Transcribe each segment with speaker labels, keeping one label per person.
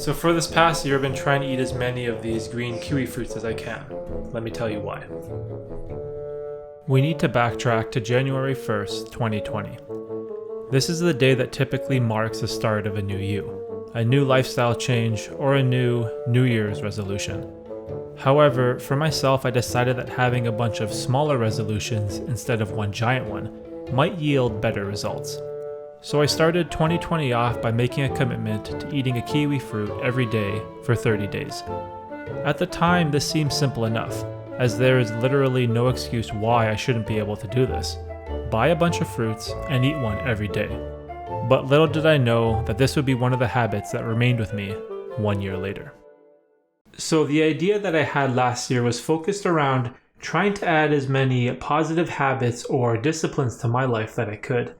Speaker 1: So for this past year, I've been trying to eat as many of these green kiwi fruits as I can. Let me tell you why. We need to backtrack to January 1st, 2020. This is the day that typically marks the start of a new you, a new lifestyle change, or a new New Year's resolution. However, for myself, I decided that having a bunch of smaller resolutions instead of one giant one might yield better results. So I started 2020 off by making a commitment to eating a kiwi fruit every day for 30 days. At the time, this seemed simple enough, as there is literally no excuse why I shouldn't be able to do this. Buy a bunch of fruits and eat one every day. But little did I know that this would be one of the habits that remained with me 1 year later. So the idea that I had last year was focused around trying to add as many positive habits or disciplines to my life that I could.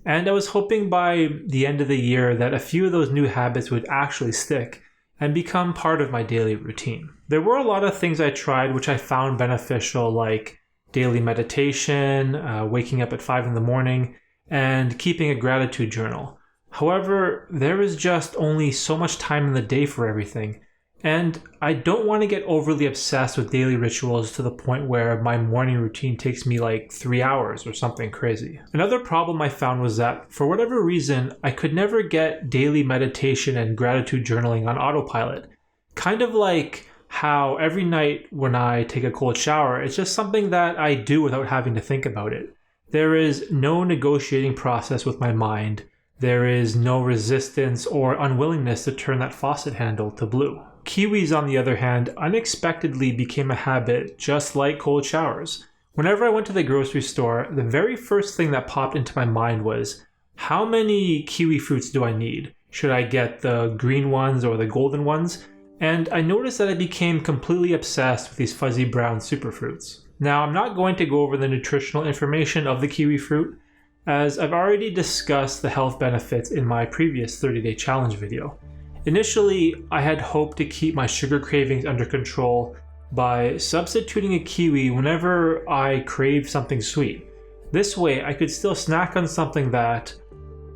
Speaker 1: And I was hoping by the end of the year that a few of those new habits would actually stick and become part of my daily routine. There were a lot of things I tried which I found beneficial, like daily meditation, waking up at 5 in the morning, and keeping a gratitude journal. However, there is just only so much time in the day for everything, and I don't want to get overly obsessed with daily rituals to the point where my morning routine takes me like 3 hours or something crazy. Another problem I found was that, for whatever reason, I could never get daily meditation and gratitude journaling on autopilot. Kind of like how every night when I take a cold shower, it's just something that I do without having to think about it. There is no negotiating process with my mind. There is no resistance or unwillingness to turn that faucet handle to blue. Kiwis, on the other hand, unexpectedly became a habit just like cold showers. Whenever I went to the grocery store, the very first thing that popped into my mind was, how many kiwi fruits do I need? Should I get the green ones or the golden ones? And I noticed that I became completely obsessed with these fuzzy brown superfruits. Now, I'm not going to go over the nutritional information of the kiwi fruit, as I've already discussed the health benefits in my previous 30-day challenge video. Initially, I had hoped to keep my sugar cravings under control by substituting a kiwi whenever I craved something sweet. This way, I could still snack on something that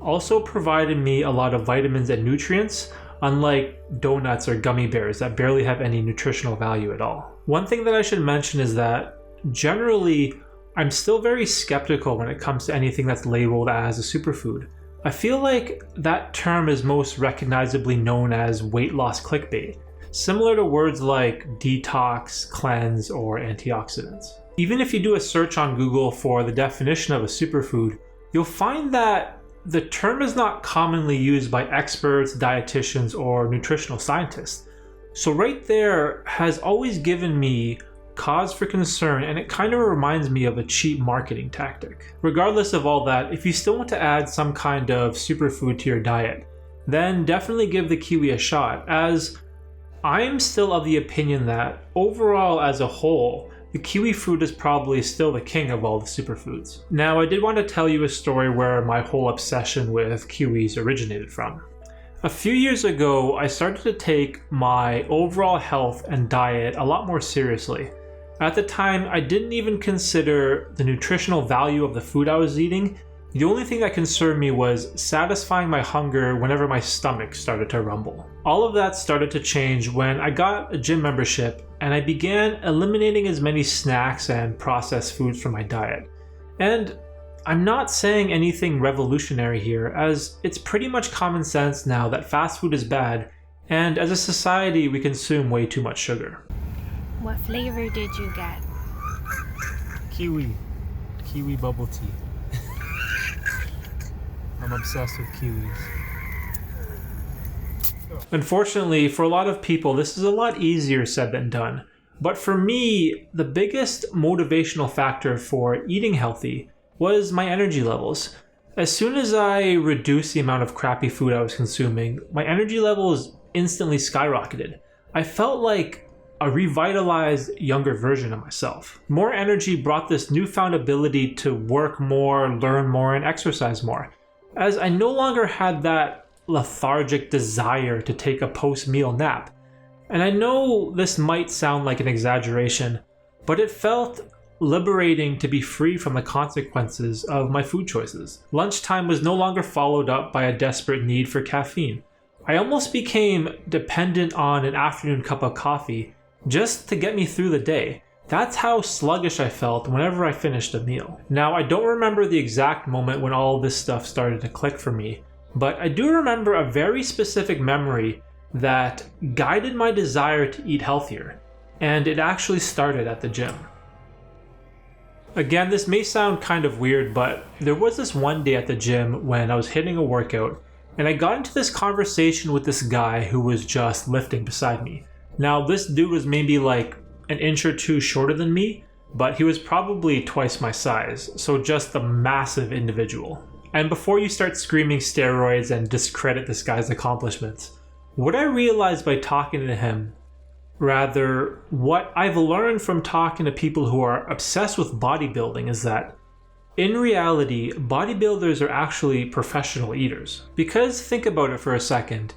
Speaker 1: also provided me a lot of vitamins and nutrients, unlike donuts or gummy bears that barely have any nutritional value at all. One thing that I should mention is that, generally, I'm still very skeptical when it comes to anything that's labeled as a superfood. I feel like that term is most recognizably known as weight loss clickbait, similar to words like detox, cleanse, or antioxidants. Even if you do a search on Google for the definition of a superfood, you'll find that the term is not commonly used by experts, dietitians, or nutritional scientists. So right there has always given me cause for concern, and it kind of reminds me of a cheap marketing tactic. Regardless of all that, if you still want to add some kind of superfood to your diet, then definitely give the kiwi a shot, as I am still of the opinion that overall as a whole, the kiwi fruit is probably still the king of all the superfoods. Now, I did want to tell you a story where my whole obsession with kiwis originated from. A few years ago, I started to take my overall health and diet a lot more seriously. At the time, I didn't even consider the nutritional value of the food I was eating. The only thing that concerned me was satisfying my hunger whenever my stomach started to rumble. All of that started to change when I got a gym membership and I began eliminating as many snacks and processed foods from my diet. And I'm not saying anything revolutionary here, as it's pretty much common sense now that fast food is bad, and as a society we consume way too much sugar.
Speaker 2: What flavor did you get?
Speaker 1: Kiwi bubble tea. I'm obsessed with kiwis. Unfortunately, for a lot of people, this is a lot easier said than done. But for me, the biggest motivational factor for eating healthy was my energy levels. As soon as I reduced the amount of crappy food I was consuming, my energy levels instantly skyrocketed. I felt like a revitalized younger version of myself. More energy brought this newfound ability to work more, learn more, and exercise more, as I no longer had that lethargic desire to take a post-meal nap. And I know this might sound like an exaggeration, but it felt liberating to be free from the consequences of my food choices. Lunchtime was no longer followed up by a desperate need for caffeine. I almost became dependent on an afternoon cup of coffee just to get me through the day. That's how sluggish I felt whenever I finished a meal. Now, I don't remember the exact moment when all this stuff started to click for me, but I do remember a very specific memory that guided my desire to eat healthier, and it actually started at the gym. Again, this may sound kind of weird, but there was this one day at the gym when I was hitting a workout, and I got into this conversation with this guy who was just lifting beside me. Now, this dude was maybe like an inch or two shorter than me, but he was probably twice my size, so just a massive individual. And before you start screaming steroids and discredit this guy's accomplishments, what I realized by talking to him, rather what I've learned from talking to people who are obsessed with bodybuilding, is that in reality, bodybuilders are actually professional eaters. Because think about it for a second,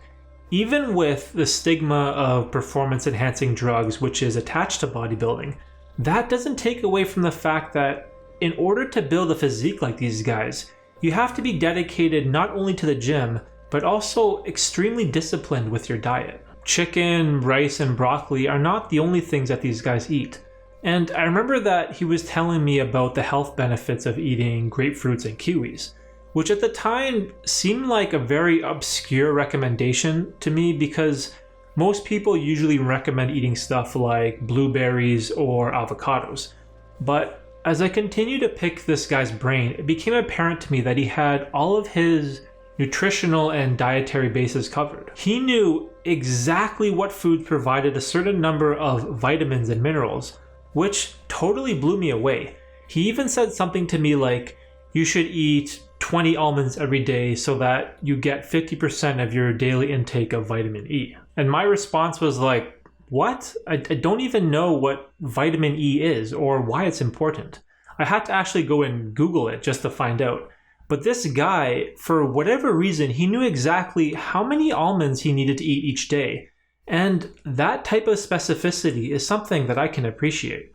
Speaker 1: even with the stigma of performance-enhancing drugs which is attached to bodybuilding, that doesn't take away from the fact that in order to build a physique like these guys, you have to be dedicated not only to the gym, but also extremely disciplined with your diet. Chicken, rice, and broccoli are not the only things that these guys eat. And I remember that he was telling me about the health benefits of eating grapefruits and kiwis, which at the time seemed like a very obscure recommendation to me because most people usually recommend eating stuff like blueberries or avocados. But as I continued to pick this guy's brain, it became apparent to me that he had all of his nutritional and dietary bases covered. He knew exactly what foods provided a certain number of vitamins and minerals, which totally blew me away. He even said something to me like, you should eat 20 almonds every day so that you get 50% of your daily intake of vitamin E. And my response was like, what? I don't even know what vitamin E is or why it's important. I had to actually go and Google it just to find out. But this guy, for whatever reason, he knew exactly how many almonds he needed to eat each day. And that type of specificity is something that I can appreciate.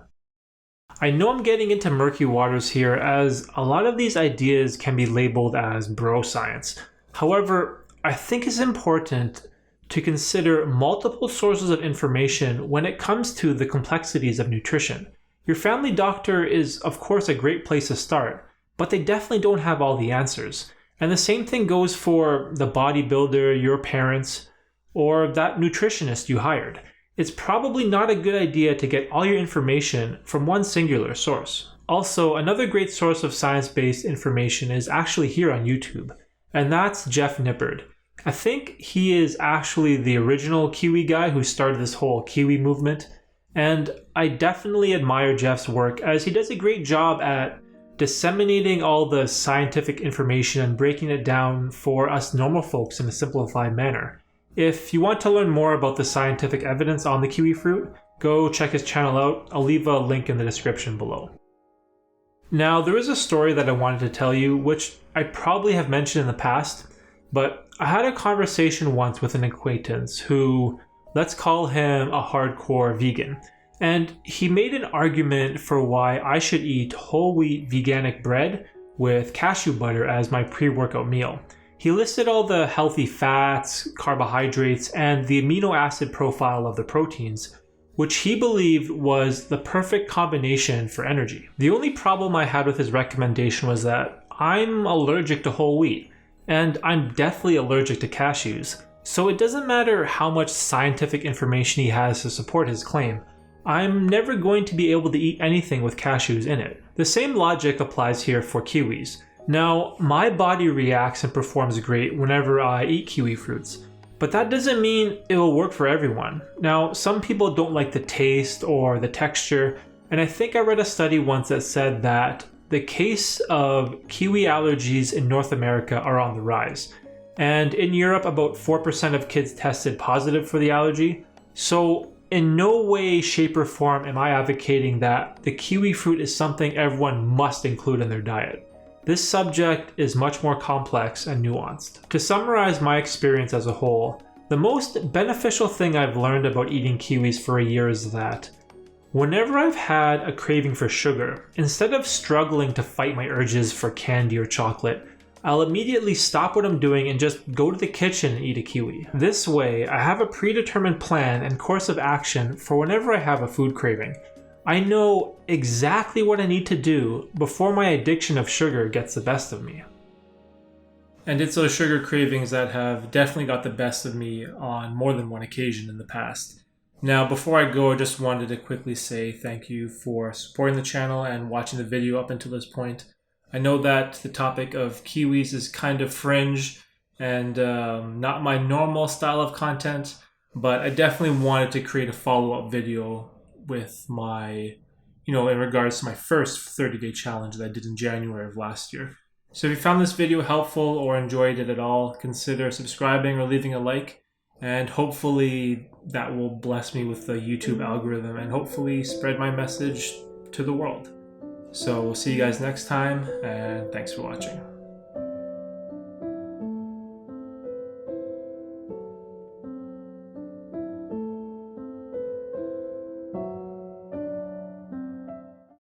Speaker 1: I know I'm getting into murky waters here, as a lot of these ideas can be labeled as bro science. However, I think it's important to consider multiple sources of information when it comes to the complexities of nutrition. Your family doctor is, of course, a great place to start, but they definitely don't have all the answers. And the same thing goes for the bodybuilder, your parents, or that nutritionist you hired. It's probably not a good idea to get all your information from one singular source. Also, another great source of science-based information is actually here on YouTube, and that's Jeff Nippard. I think he is actually the original Kiwi guy who started this whole Kiwi movement, and I definitely admire Jeff's work as he does a great job at disseminating all the scientific information and breaking it down for us normal folks in a simplified manner. If you want to learn more about the scientific evidence on the kiwi fruit, go check his channel out. I'll leave a link in the description below. Now, there is a story that I wanted to tell you, which I probably have mentioned in the past, but I had a conversation once with an acquaintance who, let's call him a hardcore vegan, and he made an argument for why I should eat whole wheat veganic bread with cashew butter as my pre-workout meal. He listed all the healthy fats, carbohydrates, and the amino acid profile of the proteins, which he believed was the perfect combination for energy. The only problem I had with his recommendation was that I'm allergic to whole wheat, and I'm deathly allergic to cashews, so it doesn't matter how much scientific information he has to support his claim, I'm never going to be able to eat anything with cashews in it. The same logic applies here for kiwis. Now, my body reacts and performs great whenever I eat kiwi fruits, but that doesn't mean it will work for everyone. Now, some people don't like the taste or the texture, and I think I read a study once that said that the case of kiwi allergies in North America are on the rise. And in Europe, about 4% of kids tested positive for the allergy. So in no way, shape, or form am I advocating that the kiwi fruit is something everyone must include in their diet. This subject is much more complex and nuanced. To summarize my experience as a whole, the most beneficial thing I've learned about eating kiwis for a year is that whenever I've had a craving for sugar, instead of struggling to fight my urges for candy or chocolate, I'll immediately stop what I'm doing and just go to the kitchen and eat a kiwi. This way, I have a predetermined plan and course of action for whenever I have a food craving. I know exactly what I need to do before my addiction of sugar gets the best of me. And it's those sugar cravings that have definitely got the best of me on more than one occasion in the past. Now, before I go, I just wanted to quickly say thank you for supporting the channel and watching the video up until this point. I know that the topic of kiwis is kind of fringe and not my normal style of content, but I definitely wanted to create a follow-up video with my, in regards to my first 30-day challenge that I did in January of last year. So if you found this video helpful or enjoyed it at all, consider subscribing or leaving a like, and hopefully that will bless me with the YouTube algorithm and hopefully spread my message to the world. So we'll see you guys next time, and thanks for watching.